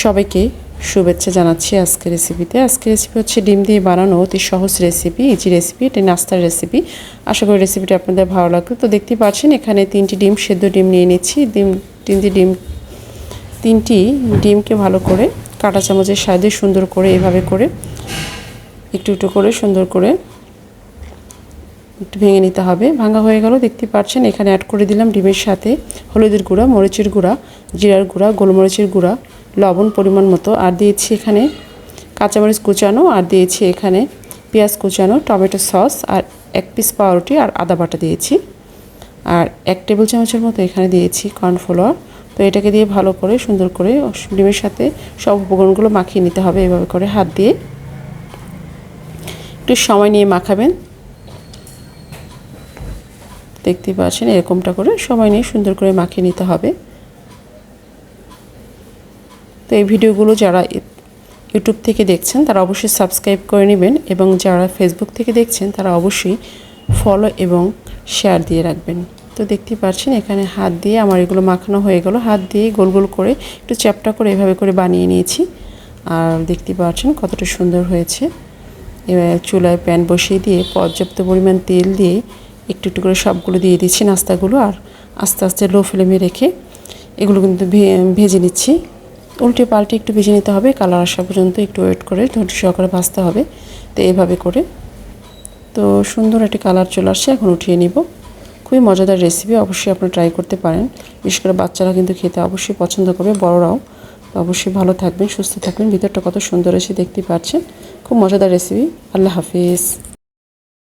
সবাইকে শুভেচ্ছা জানাচ্ছি আজকের রেসিপিতে। আজকের রেসিপি হচ্ছে ডিম দিয়ে বানানো অতি সহজ রেসিপি, ইজি রেসিপি। এটা নাস্তার রেসিপি। আশা করি রেসিপিটা আপনাদের ভালো লাগবে। তো দেখতেই পাচ্ছেন এখানে 3টি ডিম, সেদ্ধ ডিম নিয়ে নিচ্ছি। তিনটি ডিমকে ভালো করে কাঁটা চামচের সাহায্যে সুন্দর করে এভাবে করে একটু একটু করে সুন্দর করে একটু ভেঙে নিতে হবে। ভাঙা হয়ে গেল দেখতে পাচ্ছেন। এখানে অ্যাড করে দিলাম ডিমের সাথে হলুদের গুঁড়া, মরিচের গুঁড়া, জিরার গুঁড়া, গোলমরিচের গুঁড়া, লবণ পরিমাণ মতো, আর দিয়েছি এখানে কাঁচামরিচ কুচানো, আর দিয়েছি এখানে পেঁয়াজ কুচানো, টমেটো সস, আর 1 পিস পাউরুটি আর আদা বাটা দিয়েছি, আর 1 টেবিল চামচের মতো এখানে দিয়েছি কর্নফ্লাওয়ার। তো এটাকে দিয়ে ভালো করে সুন্দর করে ডিমের সাথে সব উপকরণগুলো মাখিয়ে নিতে হবে। এভাবে করে হাত দিয়ে একটু সময় নিয়ে মাখাবেন। দেখতে পাচ্ছেন এরকমটা করে সময় নিয়ে সুন্দর করে মাখিয়ে নিতে হবে। তো এই ভিডিওগুলো যারা ইউটিউব থেকে দেখছেন তারা অবশ্যই সাবস্ক্রাইব করে নেবেন, এবং যারা ফেসবুক থেকে দেখছেন তারা অবশ্যই ফলো এবং শেয়ার দিয়ে রাখবেন। তো দেখতেই পাচ্ছেন এখানে হাত দিয়ে আমার এগুলো মাখানো হয়ে গেল। হাত দিয়ে গোল গোল করে একটু চ্যাপটা করে এভাবে করে বানিয়ে নিয়েছি, আর দেখতে পাচ্ছেন কতটা সুন্দর হয়েছে। এবার চুলায় প্যান বসিয়ে দিয়ে পর্যাপ্ত পরিমাণ তেল দিয়ে একটু একটু করে সবগুলো দিয়ে দিচ্ছি নাস্তাগুলো, আর আস্তে আস্তে লো ফ্লেমে রেখে এগুলো কিন্তু ভেজে নিচ্ছি। উল্টে পাল্টে একটু ভেজে নিতে হবে, কালার আসা পর্যন্ত একটু ওয়েট করে ধৈর্য সহকারে ভাজতে হবে। তো এভাবে করে তো সুন্দর একটি কালার চলে আসছে, এখন উঠিয়ে নিব। খুবই মজাদার রেসিপি, অবশ্যই আপনারা ট্রাই করতে পারেন। বিশেষ করে বাচ্চারা কিন্তু খেতে অবশ্যই পছন্দ করবে, বড়রাও। তো অবশ্যই ভালো থাকবেন, সুস্থ থাকবেন। ভিতরটা কত সুন্দর এসে দেখতে পাচ্ছেন। খুব মজাদার রেসিপি। আল্লাহ হাফিজ।